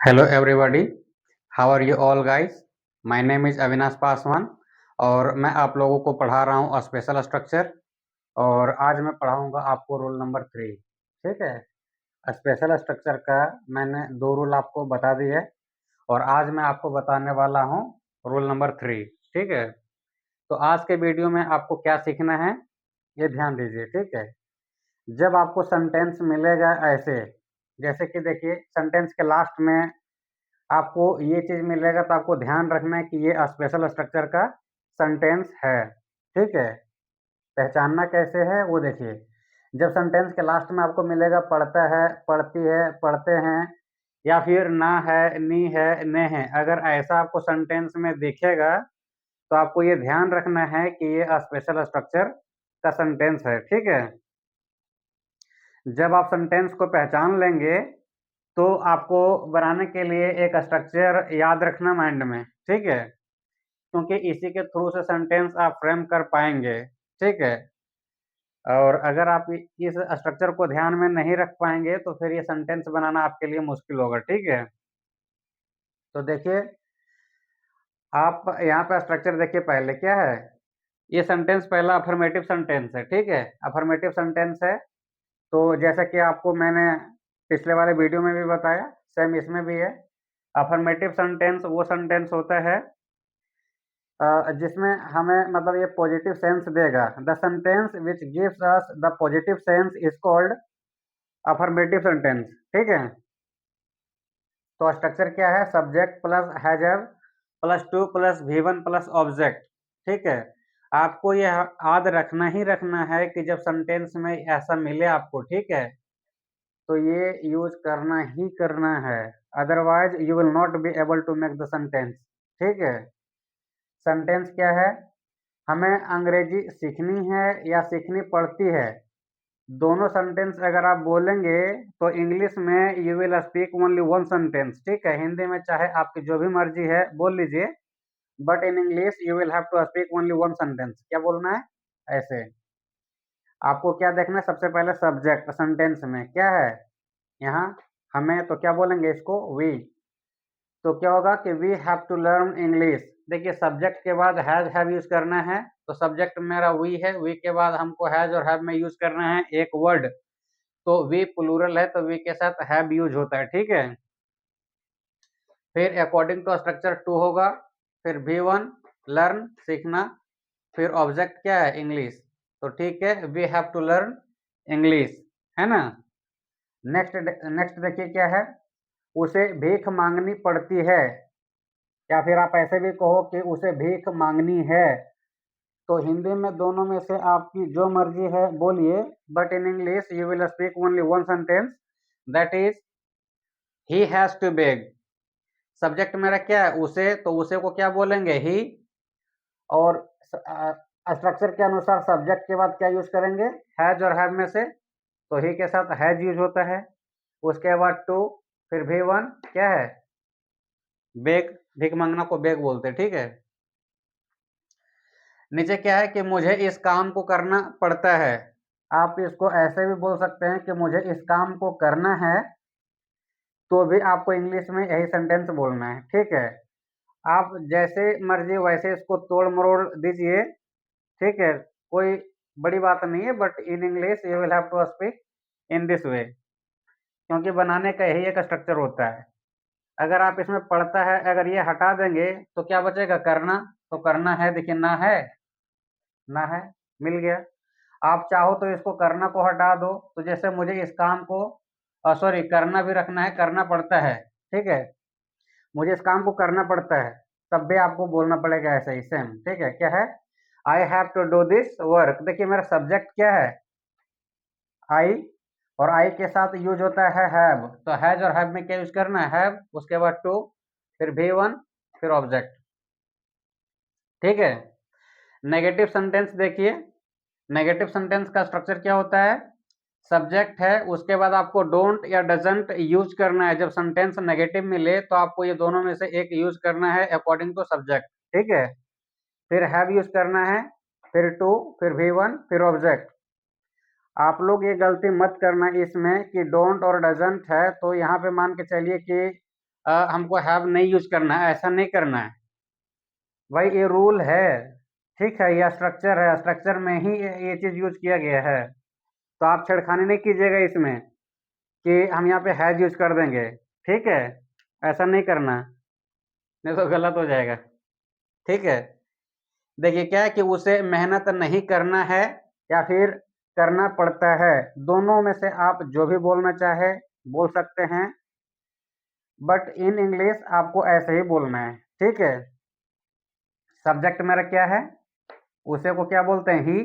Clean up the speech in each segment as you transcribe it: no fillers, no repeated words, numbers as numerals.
Hello everybody, how are you all guys. My name is Avinash Paswan और मैं आप लोगों को पढ़ा रहा हूँ स्पेशल स्ट्रक्चर। और आज मैं पढ़ाऊँगा आपको रूल नंबर 3। ठीक है। स्पेशल स्ट्रक्चर का मैंने 2 रूल आपको बता दिए और आज मैं आपको बताने वाला हूँ रूल नंबर 3। ठीक है। तो आज के वीडियो में आपको क्या सीखना है, ये ध्यान दीजिए। ठीक है। जब आपको सेंटेंस मिलेगा ऐसे, जैसे कि देखिए सेंटेंस के लास्ट में आपको ये चीज़ मिलेगा तो आपको ध्यान रखना है कि ये स्पेशल स्ट्रक्चर का सेंटेंस है। ठीक है। पहचानना कैसे है वो देखिए। जब सेंटेंस के लास्ट में आपको मिलेगा पढ़ता है, पढ़ती है, पढ़ते हैं, या फिर ना है, नी है, ने है, अगर ऐसा आपको सेंटेंस में दिखेगा तो आपको ये ध्यान रखना है कि ये स्पेशल स्ट्रक्चर का सेंटेंस है। ठीक है। जब आप सेंटेंस को पहचान लेंगे तो आपको बनाने के लिए एक स्ट्रक्चर याद रखना माइंड में। ठीक है। क्योंकि इसी के थ्रू से सेंटेंस आप फ्रेम कर पाएंगे। ठीक है। और अगर आप इस स्ट्रक्चर को ध्यान में नहीं रख पाएंगे तो फिर ये सेंटेंस बनाना आपके लिए मुश्किल होगा। ठीक है। तो देखिए, आप यहाँ पे स्ट्रक्चर देखिए पहले क्या है। ये सेंटेंस पहला अफर्मेटिव सेंटेंस है। ठीक है। अफर्मेटिव सेंटेंस है तो जैसा कि आपको मैंने पिछले वाले वीडियो में भी बताया, सेम इसमें भी है। अफर्मेटिव सेंटेंस वो सेंटेंस होता है जिसमें हमें मतलब ये पॉजिटिव सेंस देगा। The sentence which gives us the positive sense is called affirmative sentence. ठीक है। तो स्ट्रक्चर क्या है, सब्जेक्ट प्लस हैजर plus to plus V1 plus object. ठीक है। आपको ये याद रखना ही रखना है कि जब सेंटेंस में ऐसा मिले आपको, ठीक है, तो ये यूज करना ही करना है, otherwise you will not be able to make the sentence. ठीक है। सेंटेंस क्या है, हमें अंग्रेजी सीखनी है या सीखनी पड़ती है, दोनों सेंटेंस अगर आप बोलेंगे तो इंग्लिश में you will speak only one sentence. ठीक है। हिंदी में चाहे आपकी जो भी मर्जी है बोल लीजिए, but in English you will have to speak only one sentence. क्या बोलना है ऐसे। आपको क्या देखना है, सबसे पहले सब्जेक्ट सेंटेंस में क्या है, यहाँ हमें तो क्या बोलेंगे इसको, वी। तो क्या होगा कि we have to learn English. देखिए सब्जेक्ट के बाद हैज हैव यूज करना है, तो सब्जेक्ट मेरा वी है, वी के बाद हमको हैज और हैव में यूज करना है एक वर्ड। तो वी प्लूरल है तो वी के साथ हैव यूज होता है। ठीक है। फिर अकॉर्डिंग टू स्ट्रक्चर टू होगा, फिर V1 लर्न सीखना, फिर ऑब्जेक्ट क्या है, इंग्लिश। तो ठीक है, we have to learn English, है ना। नेक्स्ट नेक्स्ट देखिए क्या है, उसे भीख मांगनी पड़ती है, या फिर आप ऐसे भी कहो कि उसे भीख मांगनी है। तो हिंदी में दोनों में से आपकी जो मर्जी है बोलिए, but in English you will speak only one sentence, that is he has to beg. Subject मेरा क्या है, उसे, तो उसे को क्या बोलेंगे, ही। और स्ट्रक्चर के अनुसार सब्जेक्ट के बाद क्या यूज करेंगे, हैज और हैव में से, तो ही के साथ हैज यूज होता है। उसके बाद टू, फिर V1 क्या है, बेग, भीख मांगना को बेग बोलते हैं। ठीक है। नीचे क्या है कि मुझे इस काम को करना पड़ता है। आप इसको ऐसे भी बोल सकते हैं कि मुझे इस काम को करना है, तो भी आपको इंग्लिश में यही सेंटेंस बोलना है। ठीक है। आप जैसे मर्जी वैसे इसको तोड़ मरोड़ दीजिए। ठीक है। कोई बड़ी बात नहीं है, but in English you will have to speak in this way, क्योंकि बनाने का यही एक स्ट्रक्चर होता है। अगर आप इसमें पढ़ता है अगर ये हटा देंगे तो क्या बचेगा, करना। तो करना है, देखिए ना है, ना है, मिल गया। आप चाहो तो इसको करना को हटा दो, तो जैसे मुझे इस काम को सॉरी करना भी रखना है, करना पड़ता है। ठीक है। मुझे इस काम को करना पड़ता है, तब भी आपको बोलना पड़ेगा ऐसा ही सेम। ठीक है। क्या है, I have to do this work. देखिए मेरा सब्जेक्ट क्या है, आई, और आई के साथ यूज होता है हैव, तो हैज और हैव में क्या यूज करना है, हैव, उसके बाद टू, फिर V1, फिर ऑब्जेक्ट। ठीक है। नेगेटिव सेंटेंस देखिए, नेगेटिव सेंटेंस का स्ट्रक्चर क्या होता है, सब्जेक्ट है, उसके बाद आपको डोंट या डजंट यूज करना है। जब सेंटेंस नेगेटिव मिले तो आपको ये दोनों में से एक यूज करना है अकॉर्डिंग टू सब्जेक्ट। ठीक है। फिर हैव यूज करना है, फिर टू, फिर V1, फिर ऑब्जेक्ट। आप लोग ये गलती मत करना इसमें कि डोंट और डजंट है तो यहाँ पे मान के चलिए कि हमको हैव नहीं यूज करना है, ऐसा नहीं करना है भाई, ये रूल है, ठीक है, यह स्ट्रक्चर है, स्ट्रक्चर में ही ये चीज यूज किया गया है। तो आप छेड़खानी नहीं कीजिएगा इसमें कि हम यहाँ पे हैज यूज कर देंगे, ठीक है, ऐसा नहीं करना, नहीं तो गलत हो जाएगा, ठीक है। देखिए क्या है कि उसे मेहनत नहीं करना है या फिर करना पड़ता है, दोनों में से आप जो भी बोलना चाहे बोल सकते हैं, बट इन इंग्लिश आपको ऐसे ही बोलना है, ठीक है। सब्जेक्ट मेरा क्या है, उसे को क्या बोलते हैं, ही।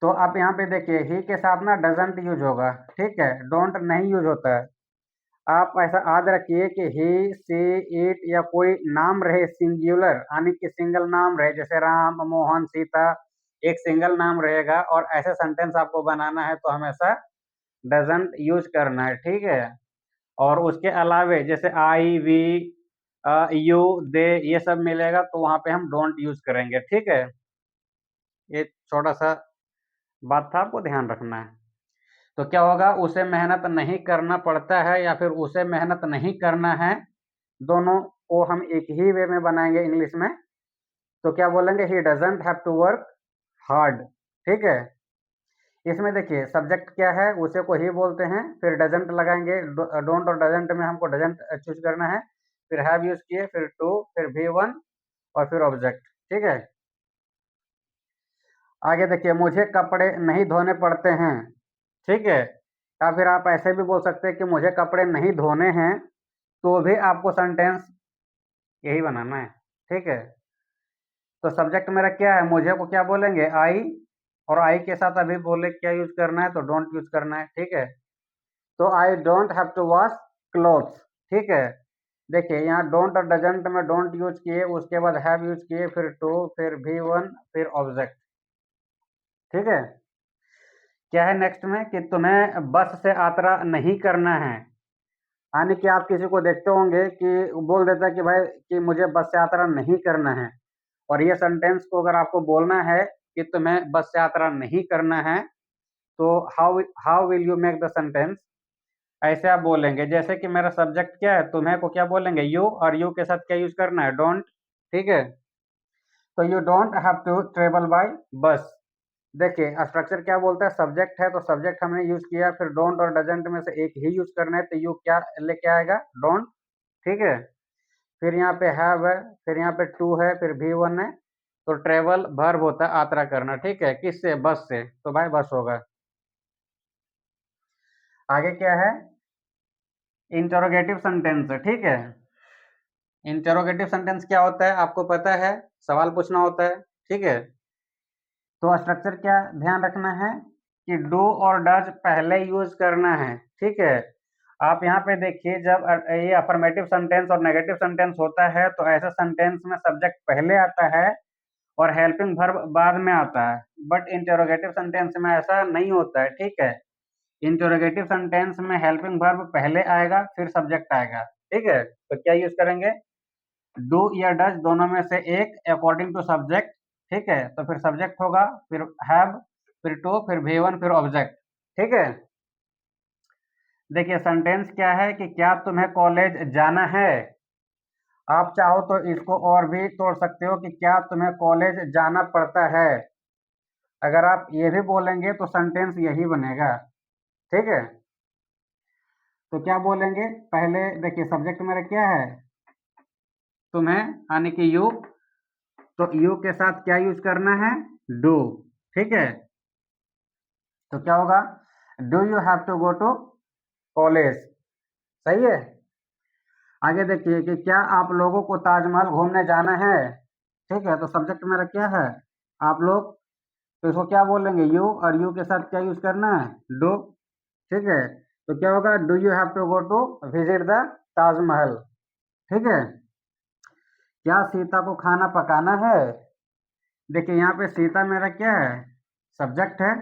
तो आप यहाँ पे देखिए ही के साथ ना डजंट यूज होगा, ठीक है, डोंट नहीं यूज होता है। आप ऐसा याद रखिए कि ही सी इट या कोई नाम रहे सिंगुलर, यानी कि सिंगल नाम रहे, जैसे राम मोहन सीता, एक सिंगल नाम रहेगा और ऐसे सेंटेंस आपको बनाना है तो हमेशा डजंट यूज करना है, ठीक है। और उसके अलावे जैसे आई वी यू दे ये सब मिलेगा तो वहां पे हम डोंट यूज करेंगे, ठीक है। ये छोटा सा बात था, आपको ध्यान रखना है। तो क्या होगा, उसे मेहनत नहीं करना पड़ता है या फिर उसे मेहनत नहीं करना है, दोनों को हम एक ही वे में बनाएंगे इंग्लिश में। तो क्या बोलेंगे, he doesn't have to work hard, ठीक है। इसमें देखिए सब्जेक्ट क्या है, उसे को ही बोलते हैं, फिर डजंट लगाएंगे, डोंट और डजंट में हमको डजंट चूज करना है, फिर हैव यूज किए, फिर टू, फिर भी वन और फिर ऑब्जेक्ट, ठीक है। आगे देखिए, मुझे कपड़े नहीं धोने पड़ते हैं, ठीक है, या फिर आप ऐसे भी बोल सकते हैं कि मुझे कपड़े नहीं धोने हैं, तो भी आपको सेंटेंस यही बनाना है, ठीक है। तो सब्जेक्ट मेरा क्या है, मुझे को क्या बोलेंगे, आई, और आई के साथ अभी बोले क्या यूज करना है, तो डोंट यूज करना है, ठीक है। तो I don't have to wash clothes, ठीक है। देखिए यहाँ डोंट और डजंट में डोंट यूज किए, उसके बाद हैव यूज किए, फिर टू, फिर भी वन, फिर ऑब्जेक्ट, ठीक है। क्या है नेक्स्ट में कि तुम्हें बस से यात्रा नहीं करना है, यानी कि आप किसी को देखते होंगे कि बोल देता है कि भाई कि मुझे बस से यात्रा नहीं करना है, और ये सेंटेंस को अगर आपको बोलना है कि तुम्हें बस से यात्रा नहीं करना है, तो how how will you make the sentence, ऐसे आप बोलेंगे जैसे कि मेरा सब्जेक्ट क्या है, तुम्हें को क्या बोलेंगे, यू, और यू के साथ क्या यूज करना है, डोंट, ठीक है। तो you don't have to travel by bus. देखिए स्ट्रक्चर क्या बोलता है, सब्जेक्ट है तो सब्जेक्ट हमने यूज किया, फिर डोंट और डजंट में से एक ही यूज करना है, तो यू क्या लेके आएगा, डोंट, ठीक है। फिर यहाँ पे हैव है, फिर यहाँ पे टू है, फिर भी वन है, तो ट्रेवल वर्ब होता है यात्रा करना, ठीक है, किससे, बस से, तो भाई बस होगा। आगे क्या है, इंटरोगेटिव सेंटेंस, ठीक है। इंटरोगेटिव सेंटेंस क्या होता है आपको पता है, सवाल पूछना होता है, ठीक है। तो स्ट्रक्चर क्या ध्यान रखना है कि डू और डज पहले यूज करना है, ठीक है। आप यहाँ पे देखिए जब ये अफर्मेटिव सेंटेंस और नेगेटिव सेंटेंस होता है तो ऐसे सेंटेंस में सब्जेक्ट पहले आता है और हेल्पिंग वर्ब बाद में आता है, बट इंटरोगेटिव सेंटेंस में ऐसा नहीं होता है, ठीक है। इंटरोगेटिव सेंटेंस में हेल्पिंग वर्ब पहले आएगा फिर सब्जेक्ट आएगा, ठीक है। तो क्या यूज करेंगे, डू या डज दोनों में से एक अकॉर्डिंग टू सब्जेक्ट, ठीक है। तो फिर सब्जेक्ट होगा, फिर हैव, फिर टू, फिर भी वन, फिर ऑब्जेक्ट, ठीक है। देखिए सेंटेंस क्या है कि क्या तुम्हें कॉलेज जाना है, आप चाहो तो इसको और भी तोड़ सकते हो कि क्या तुम्हें कॉलेज जाना पड़ता है। अगर आप ये भी बोलेंगे तो सेंटेंस यही बनेगा, ठीक है। तो क्या बोलेंगे, पहले देखिए सब्जेक्ट मेरा क्या है, तुम्हें, यानी कि यू, तो यू के साथ क्या यूज करना है, डू, ठीक है। तो क्या होगा, do you have to go to college, सही है। आगे देखिए कि क्या आप लोगों को ताजमहल घूमने जाना है, ठीक है। तो सब्जेक्ट मेरा क्या है, आप लोग, तो इसको क्या बोलेंगे, यू, और यू के साथ क्या यूज करना है, डू, ठीक है। तो क्या होगा, do you have to go to visit the Taj Mahal, ठीक है। क्या सीता को खाना पकाना है, देखिए यहाँ पे सीता मेरा क्या है, सब्जेक्ट है,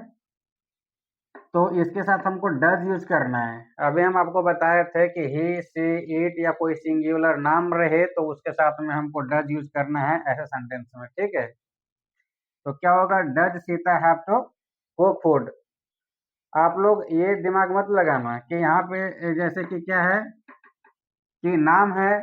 तो इसके साथ हमको डज यूज करना है। अभी हम आपको बताए थे कि ही सी इट या कोई सिंगुलर नाम रहे तो उसके साथ में हमको डज यूज करना है ऐसे सेंटेंस में, ठीक है। तो क्या होगा, does Sita have to cook food. आप लोग ये दिमाग मत लगाना कि यहाँ पे जैसे कि क्या है कि नाम है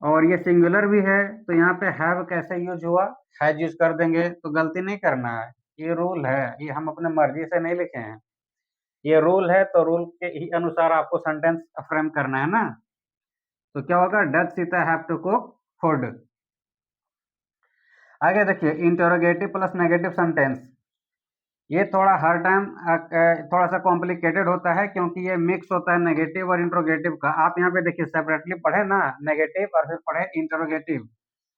और ये सिंगुलर भी है, तो यहाँ पे हैव कैसे यूज हुआ, हैज यूज कर देंगे। तो गलती नहीं करना है, ये रूल है, ये हम अपने मर्जी से नहीं लिखे हैं, ये रूल है, तो रूल के ही अनुसार आपको सेंटेंस फ्रेम करना है ना। तो क्या होगा, does Sita have to cook food. आगे देखिए, इंटरोगेटिव प्लस नेगेटिव सेंटेंस, ये थोड़ा हर टाइम थोड़ा सा कॉम्प्लिकेटेड होता है, क्योंकि ये मिक्स होता है नेगेटिव और इंटरोगेटिव का। आप यहाँ पे देखिए सेपरेटली पढ़े ना, नेगेटिव और फिर पढ़े इंटरोगेटिव,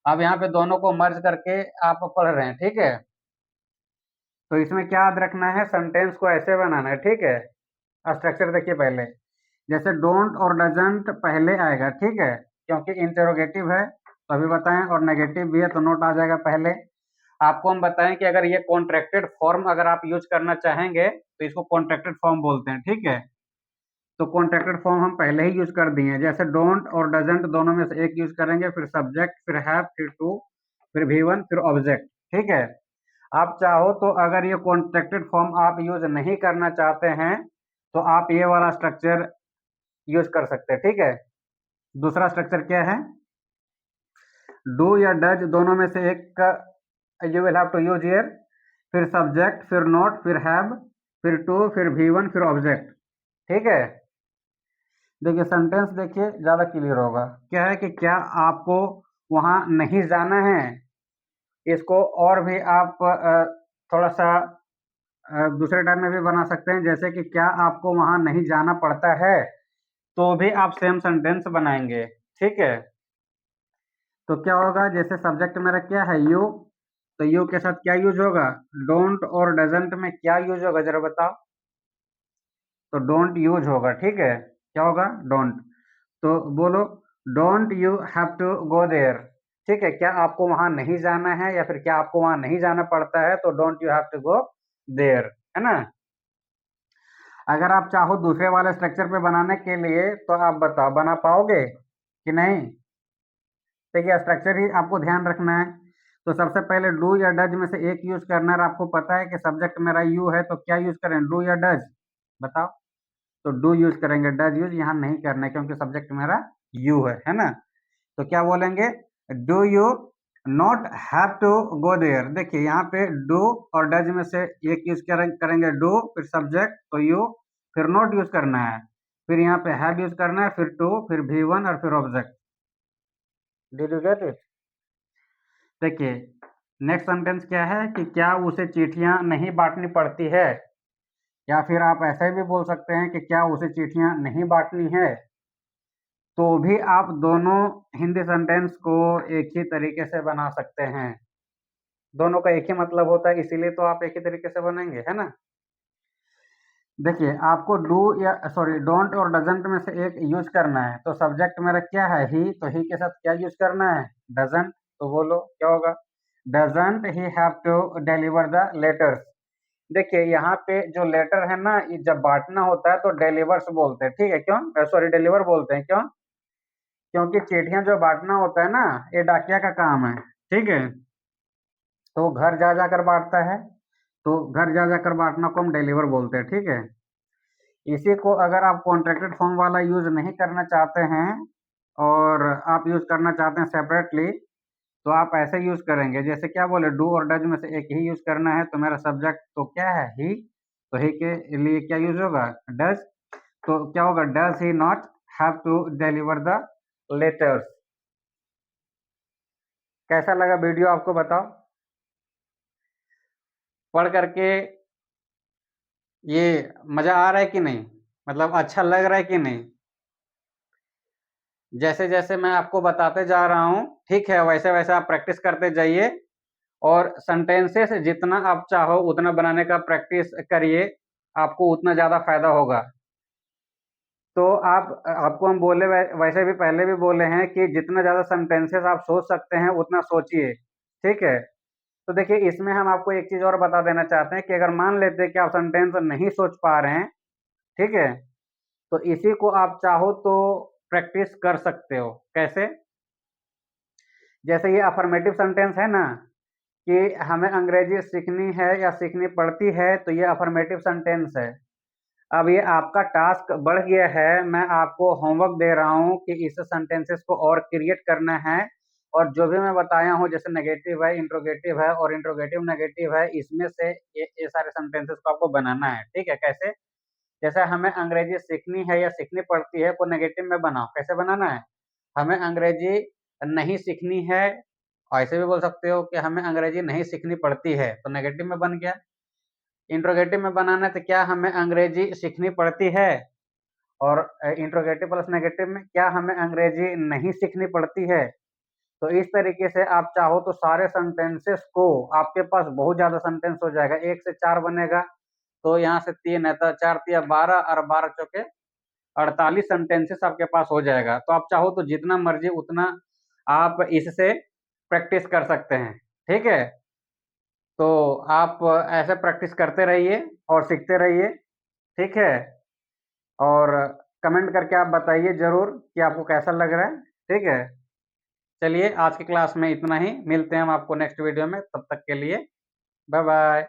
अब यहाँ पे दोनों को मर्ज करके आप पढ़ रहे हैं, ठीक है। तो इसमें क्या याद रखना है, सेंटेंस को ऐसे बनाना है, ठीक है। स्ट्रक्चर देखिए पहले, जैसे डोंट और डजंट पहले आएगा, ठीक है, क्योंकि इंटरोगेटिव है तो अभी बताएं, और नेगेटिव भी है तो नोट आ जाएगा पहले। आपको हम बताएं कि अगर ये कॉन्ट्रैक्टेड फॉर्म अगर आप यूज करना चाहेंगे तो इसको कॉन्ट्रैक्टेड फॉर्म बोलते हैं, ठीक है। तो कॉन्ट्रैक्टेड फॉर्म हम पहले ही यूज कर दिए हैं, जैसे डोंट और डजंट दोनों में से एक यूज करेंगे, फिर सब्जेक्ट, फिर हैव, फिर टू, फिर V1, फिर ऑब्जेक्ट, ठीक है। आप चाहो तो अगर ये कॉन्ट्रैक्टेड फॉर्म आप यूज नहीं करना चाहते हैं तो आप ये वाला स्ट्रक्चर यूज कर सकते हैं, ठीक है। दूसरा स्ट्रक्चर क्या है, डू या डज दोनों में से एक का you will have to use here, फिर सब्जेक्ट, फिर नॉट, फिर हैव, फिर टू, फिर V1, फिर ऑब्जेक्ट, ठीक है। देखिए सेंटेंस देखिए ज्यादा क्लियर होगा, क्या है कि क्या आपको वहां नहीं जाना है, इसको और भी आप थोड़ा सा दूसरे टाइम में भी बना सकते हैं, जैसे कि क्या आपको वहां नहीं जाना पड़ता है, तो भी आप सेम सेंटेंस बनाएंगे, ठीक है। तो क्या होगा, जैसे सब्जेक्ट मेरा क्या है, यू, तो यू के साथ क्या यूज होगा, डोंट और डजंट में क्या यूज होगा जरा बताओ, तो डोंट यूज होगा, ठीक है। क्या होगा, डोंट। तो बोलो, don't you have to go there, ठीक है, क्या आपको वहां नहीं जाना है या फिर क्या आपको वहां नहीं जाना पड़ता है, तो don't you have to go there, है ना। अगर आप चाहो दूसरे वाले स्ट्रक्चर पे बनाने के लिए तो आप बताओ बना पाओगे कि नहीं। देखिए स्ट्रक्चर ही आपको ध्यान रखना है। तो सबसे पहले डू या डज में से एक यूज करना है, और आपको पता है कि सब्जेक्ट मेरा यू है, तो क्या यूज करें, डू या डज, बताओ। तो डू यूज करेंगे, डज यूज यहाँ नहीं करना है क्योंकि सब्जेक्ट मेरा यू है ना। तो क्या बोलेंगे, do you not have to go there. देखिए यहाँ पे डू और डज में से एक यूज करेंगे डू, फिर सब्जेक्ट तो यू, फिर नॉट यूज करना है, फिर यहाँ पे हैव यूज करना है, फिर टू, फिर V1 और फिर object. Did you get it. देखिए नेक्स्ट सेंटेंस क्या है कि क्या उसे चिट्ठियां नहीं बांटनी पड़ती है, या फिर आप ऐसे भी बोल सकते हैं कि क्या उसे चिट्ठियां नहीं बांटनी है। तो भी आप दोनों हिंदी सेंटेंस को एक ही तरीके से बना सकते हैं, दोनों का एक ही मतलब होता है, इसीलिए तो आप एक ही तरीके से बनेंगे, है ना। देखिए आपको डू या सॉरी डोंट और डजंट में से एक यूज करना है, तो सब्जेक्ट मेरा क्या है, ही, तो ही के साथ क्या यूज करना है, डजंट। तो बोलो क्या होगा, doesn't he have to deliver the letters. देखिए यहाँ पे जो लेटर है ना, ये जब बांटना होता है तो डिलीवर्स बोलते हैं, ठीक है, क्यों, सॉरी डिलीवर बोलते हैं, क्यों, क्योंकि चिट्ठियां जो बांटना होता है ना, ये डाकिया का काम है, ठीक है। तो घर जा जाकर बांटता है, तो घर जा जाकर बांटना को हम डिलीवर बोलते हैं, ठीक है। इसी को अगर आप कॉन्ट्रैक्टेड फॉर्म वाला यूज नहीं करना चाहते हैं और आप यूज करना चाहते हैं सेपरेटली, तो आप ऐसे यूज करेंगे, जैसे क्या बोले, डू और डज में से एक ही यूज करना है, तो मेरा सब्जेक्ट तो क्या है, ही, तो ही के लिए क्या यूज होगा, डज। तो क्या होगा, does he not have to deliver the letters. कैसा लगा वीडियो आपको बताओ, पढ़ करके ये मजा आ रहा है कि नहीं, मतलब अच्छा लग रहा है कि नहीं। जैसे जैसे मैं आपको बताते जा रहा हूँ, ठीक है, वैसे वैसे आप प्रैक्टिस करते जाइए, और सेंटेंसेस जितना आप चाहो उतना बनाने का प्रैक्टिस करिए, आपको उतना ज़्यादा फायदा होगा। तो आपको हम बोले वैसे भी पहले भी बोले हैं कि जितना ज़्यादा सेंटेंसेस आप सोच सकते हैं उतना सोचिए, ठीक है। तो देखिए इसमें हम आपको एक चीज़ और बता देना चाहते हैं कि अगर मान लेते हैं कि आप सेंटेंस नहीं सोच पा रहे हैं, ठीक है, तो इसी को आप चाहो तो प्रैक्टिस कर सकते हो। कैसे, जैसे ये अफर्मेटिव सेंटेंस है ना, कि हमें अंग्रेजी सीखनी है या सीखनी पड़ती है, तो ये अफर्मेटिव सेंटेंस है। अब ये आपका टास्क बढ़ गया है, मैं आपको होमवर्क दे रहा हूँ कि इस सेंटेंसेस को और क्रिएट करना है, और जो भी मैं बताया हूँ जैसे नेगेटिव है, इंट्रोगेटिव है और इंट्रोगेटिव नेगेटिव है, इसमें से ये सारे सेंटेंसेस को आपको बनाना है। ठीक है, कैसे? जैसे हमें अंग्रेजी सीखनी है या सीखनी पड़ती है, को नेगेटिव में बनाओ। कैसे बनाना है? हमें अंग्रेजी नहीं सीखनी है, ऐसे भी बोल सकते हो कि हमें अंग्रेजी नहीं सीखनी पड़ती है, तो नेगेटिव में बन गया। इंट्रोगेटिव में बनाना है तो क्या हमें अंग्रेजी सीखनी पड़ती है, और इंट्रोगेटिव प्लस नेगेटिव में क्या हमें अंग्रेजी नहीं सीखनी पड़ती है। तो इस तरीके से आप चाहो तो सारे सेंटेंसेस को, आपके पास बहुत ज़्यादा सेंटेंस हो जाएगा, 1 से 4 बनेगा, तो यहाँ से 3 है तो 4 तिया 12 और 12 चौके 48 सेंटेंसेस आपके पास हो जाएगा। तो आप चाहो तो जितना मर्जी उतना आप इससे प्रैक्टिस कर सकते हैं। ठीक है? तो आप ऐसे प्रैक्टिस करते रहिए और सीखते रहिए। ठीक है? और कमेंट करके आप बताइए ज़रूर कि आपको कैसा लग रहा है। ठीक है? चलिए आज की क्लास में इतना ही, मिलते हैं हम आपको नेक्स्ट वीडियो में, तब तक के लिए बाय बाय।